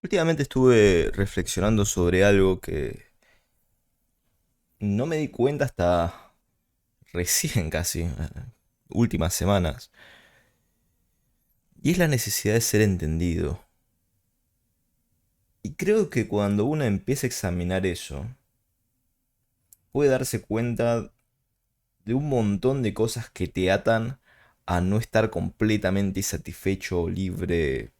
Últimamente estuve reflexionando sobre algo que no me di cuenta hasta recién casi, últimas semanas, y es la necesidad de ser entendido. Y creo que cuando uno empieza a examinar eso, puede darse cuenta de un montón de cosas que te atan a no estar completamente satisfecho, libre,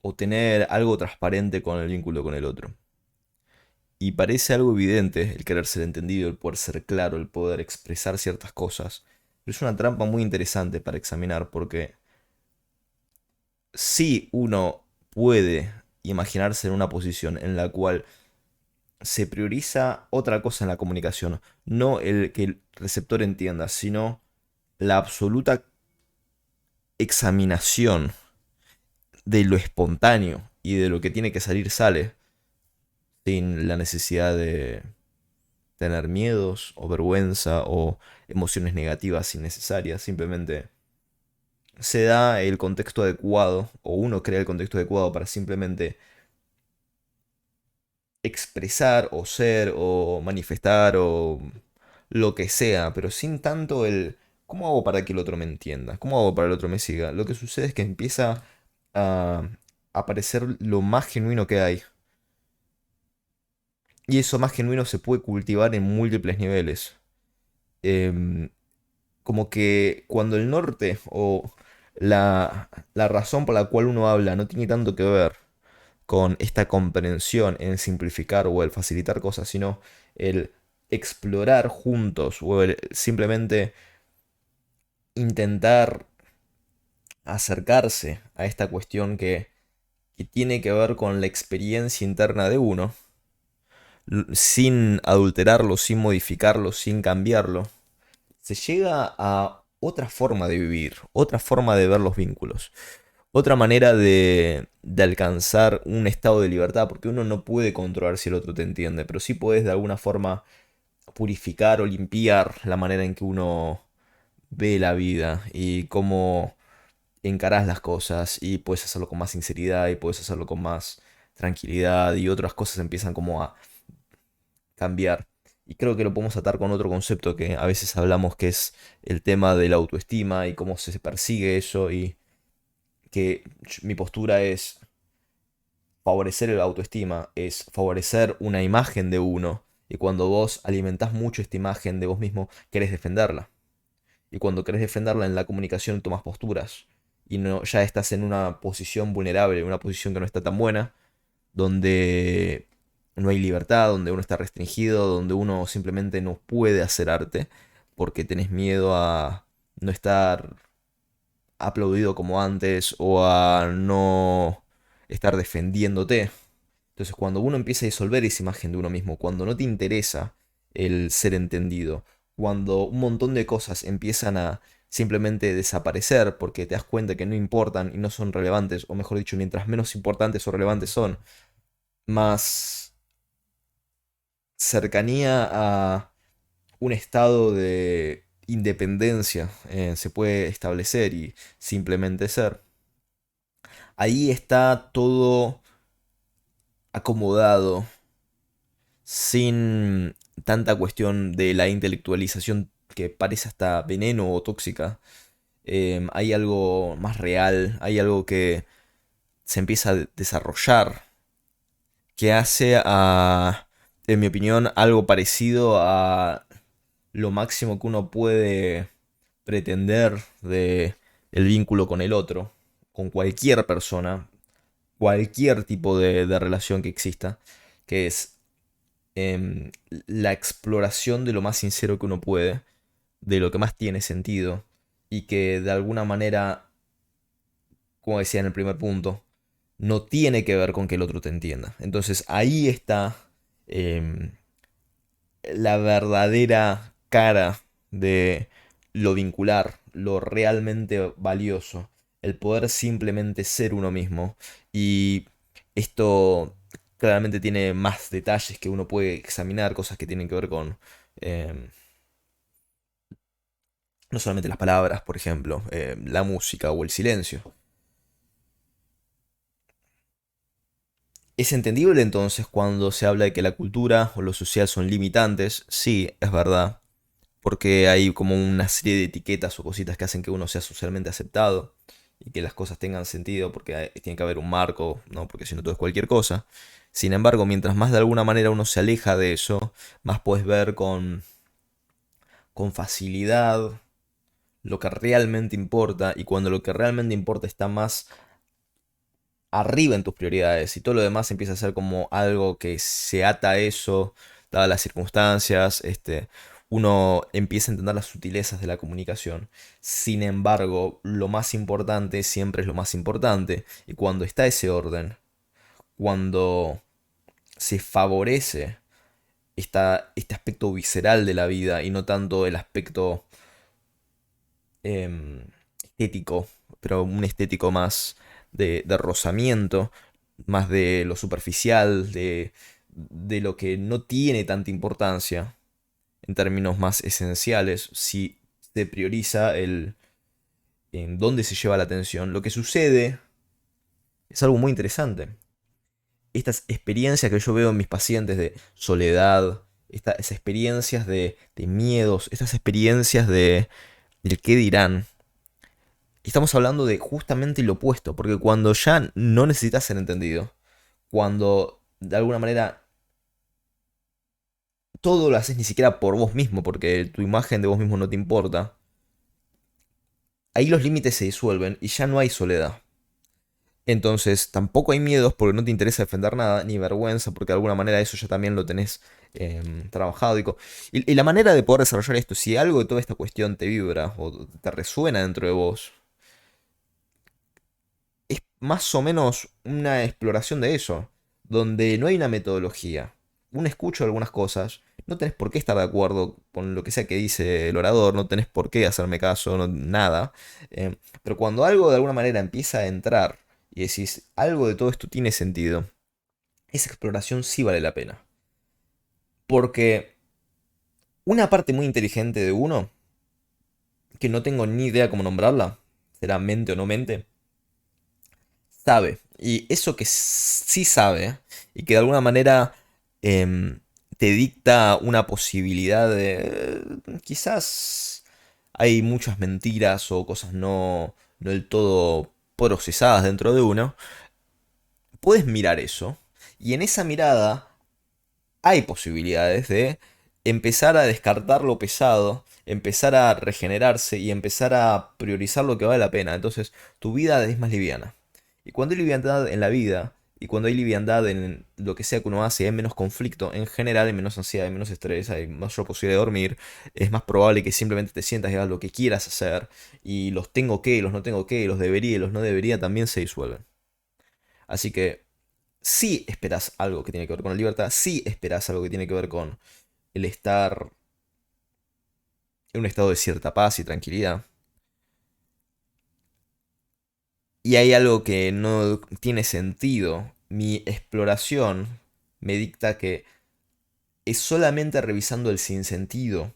o tener algo transparente con el vínculo con el otro. Y parece algo evidente el querer ser entendido, el poder ser claro, el poder expresar ciertas cosas. Pero es una trampa muy interesante para examinar porque si uno puede imaginarse en una posición en la cual se prioriza otra cosa en la comunicación, no el que el receptor entienda, sino la absoluta examinación de lo espontáneo y de lo que tiene que salir sale, sin la necesidad de tener miedos o vergüenza o emociones negativas innecesarias. Simplemente se da el contexto adecuado o uno crea el contexto adecuado para simplemente expresar o ser o manifestar o lo que sea, pero sin tanto el ¿cómo hago para que el otro me entienda? ¿Cómo hago para que el otro me siga? Lo que sucede es que empieza a aparecer lo más genuino que hay. Y eso más genuino se puede cultivar en múltiples niveles. Em, Como que cuando el norte o la razón por la cual uno habla no tiene tanto que ver con esta comprensión en simplificar o el facilitar cosas, sino el explorar juntos o el simplemente intentar acercarse a esta cuestión que tiene que ver con la experiencia interna de uno, sin adulterarlo, sin modificarlo, sin cambiarlo se llega a otra forma de vivir, otra forma de ver los vínculos, otra manera de alcanzar un estado de libertad, porque uno no puede controlar si el otro te entiende, pero sí puedes de alguna forma purificar o limpiar la manera en que uno ve la vida y cómo encarás las cosas y puedes hacerlo con más sinceridad y puedes hacerlo con más tranquilidad y otras cosas empiezan como a cambiar. Y creo que lo podemos atar con otro concepto que a veces hablamos, que es el tema de la autoestima y cómo se persigue eso y que mi postura es favorecer la autoestima, es favorecer una imagen de uno. Y cuando vos alimentás mucho esta imagen de vos mismo, querés defenderla. Y cuando querés defenderla en la comunicación tomas posturas. Y no, ya estás en una posición vulnerable, una posición que no está tan buena, donde no hay libertad, donde uno está restringido, donde uno simplemente no puede hacer arte porque tenés miedo a no estar aplaudido como antes o a no estar defendiéndote. Entonces cuando uno empieza a disolver esa imagen de uno mismo, cuando no te interesa el ser entendido, cuando un montón de cosas empiezan a simplemente desaparecer porque te das cuenta que no importan y no son relevantes, o mejor dicho, mientras menos importantes o relevantes son, más cercanía a un estado de independencia se puede establecer y simplemente ser. Ahí está todo acomodado, sin tanta cuestión de la intelectualización que parece hasta veneno o tóxica. Hay algo más real, hay algo que se empieza a desarrollar, que hace a, en mi opinión, algo parecido a lo máximo que uno puede pretender de el vínculo con el otro, con cualquier persona, cualquier tipo de relación que exista, que es la exploración de lo más sincero que uno puede, de lo que más tiene sentido, y que de alguna manera, como decía en el primer punto, no tiene que ver con que el otro te entienda. Entonces ahí está em, la verdadera cara de lo vincular, lo realmente valioso, el poder simplemente ser uno mismo. Y esto claramente tiene más detalles que uno puede examinar, cosas que tienen que ver con no solamente las palabras, por ejemplo, la música o el silencio. ¿Es entendible entonces cuando se habla de que la cultura o lo social son limitantes? Sí, es verdad, porque hay como una serie de etiquetas o cositas que hacen que uno sea socialmente aceptado y que las cosas tengan sentido, porque tiene que haber un marco, ¿no? Porque si no todo es cualquier cosa. Sin embargo, mientras más de alguna manera uno se aleja de eso, más puedes ver con facilidad lo que realmente importa, y cuando lo que realmente importa está más arriba en tus prioridades y todo lo demás empieza a ser como algo que se ata a eso, dadas las circunstancias, uno empieza a entender las sutilezas de la comunicación. Sin embargo, lo más importante siempre es lo más importante, y cuando está ese orden, cuando se favorece este aspecto visceral de la vida y no tanto el aspecto estético, pero un estético más de rozamiento, más de lo superficial, de lo que no tiene tanta importancia en términos más esenciales, si se prioriza en dónde se lleva la atención. Lo que sucede es algo muy interesante. Estas experiencias que yo veo en mis pacientes de soledad, estas experiencias de miedos, estas experiencias del qué dirán, estamos hablando de justamente lo opuesto, porque cuando ya no necesitas ser entendido, cuando de alguna manera todo lo haces ni siquiera por vos mismo, porque tu imagen de vos mismo no te importa, ahí los límites se disuelven y ya no hay soledad. Entonces tampoco hay miedos porque no te interesa defender nada, ni vergüenza porque de alguna manera eso ya también lo tenés trabajado. Y la manera de poder desarrollar esto, si algo de toda esta cuestión te vibra o te resuena dentro de vos, es más o menos una exploración de eso, donde no hay una metodología. Un escucho algunas cosas, no tenés por qué estar de acuerdo con lo que sea que dice el orador, no tenés por qué hacerme caso, nada. Pero cuando algo de alguna manera empieza a entrar y decís, algo de todo esto tiene sentido, esa exploración sí vale la pena. Porque una parte muy inteligente de uno, que no tengo ni idea cómo nombrarla, será mente o no mente, sabe. Y eso que sí sabe, y que de alguna manera em, te dicta una posibilidad de... quizás hay muchas mentiras o cosas no del todo procesadas dentro de uno. Puedes mirar eso. Y en esa mirada hay posibilidades de empezar a descartar lo pesado, empezar a regenerarse y empezar a priorizar lo que vale la pena. Entonces tu vida es más liviana. Y cuando hay liviandad en la vida, y cuando hay liviandad en lo que sea que uno hace, hay menos conflicto, en general hay menos ansiedad, hay menos estrés, hay mayor posibilidad de dormir, es más probable que simplemente te sientas y hagas lo que quieras hacer, y los tengo que, los no tengo que, los debería y los no debería también se disuelven. Así que si esperas algo que tiene que ver con la libertad, si esperas algo que tiene que ver con el estar en un estado de cierta paz y tranquilidad. Y hay algo que no tiene sentido. Mi exploración me dicta que es solamente revisando el sinsentido,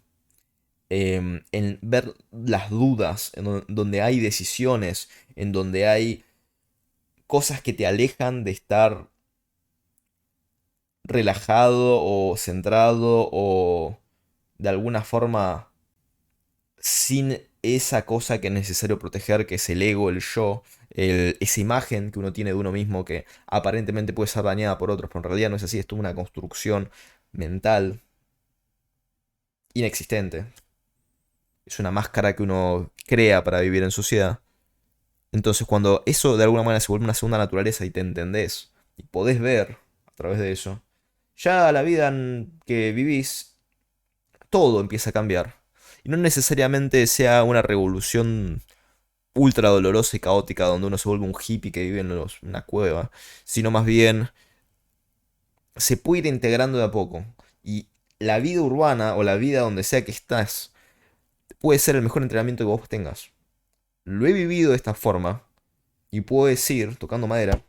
en ver las dudas, donde hay decisiones, en donde hay cosas que te alejan de estar relajado o centrado o de alguna forma sin esa cosa que es necesario proteger, que es el ego, el yo, esa imagen que uno tiene de uno mismo que aparentemente puede ser dañada por otros, pero en realidad no es así, es toda una construcción mental inexistente. Es una máscara que uno crea para vivir en sociedad. Entonces cuando eso de alguna manera se vuelve una segunda naturaleza y te entendés y podés ver a través de eso, ya la vida que vivís, todo empieza a cambiar. Y no necesariamente sea una revolución ultra dolorosa y caótica donde uno se vuelve un hippie que vive en una cueva, sino más bien se puede ir integrando de a poco. Y la vida urbana o la vida donde sea que estás puede ser el mejor entrenamiento que vos tengas. Lo he vivido de esta forma y puedo decir, tocando madera,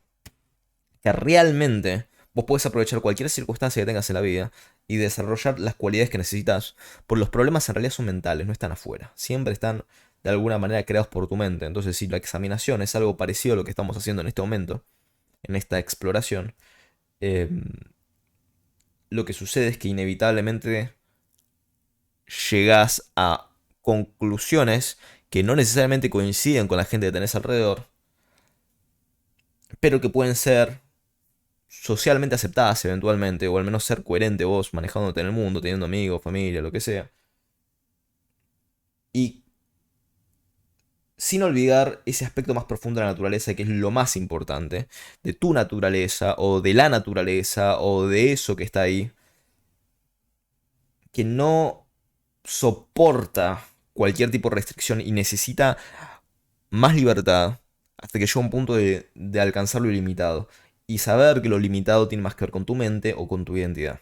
que realmente vos podés aprovechar cualquier circunstancia que tengas en la vida y desarrollar las cualidades que necesitas, porque los problemas en realidad son mentales, no están afuera. Siempre están de alguna manera creados por tu mente. Entonces, si la examinación es algo parecido a lo que estamos haciendo en este momento, en esta exploración, eh, lo que sucede es que inevitablemente llegas a conclusiones que no necesariamente coinciden con la gente que tenés alrededor, pero que pueden ser socialmente aceptadas eventualmente, o al menos ser coherente vos manejándote en el mundo, teniendo amigos, familia, lo que sea. Y sin olvidar ese aspecto más profundo de la naturaleza, que es lo más importante, de tu naturaleza, o de la naturaleza, o de eso que está ahí, que no soporta cualquier tipo de restricción y necesita más libertad hasta que llega un punto de alcanzar lo ilimitado. Y saber que lo limitado tiene más que ver con tu mente o con tu identidad.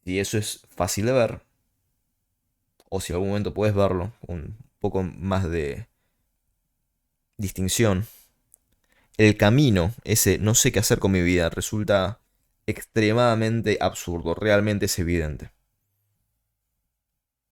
Si eso es fácil de ver, o si en algún momento puedes verlo, con un poco más de distinción, el camino, ese no sé qué hacer con mi vida, resulta extremadamente absurdo, realmente es evidente.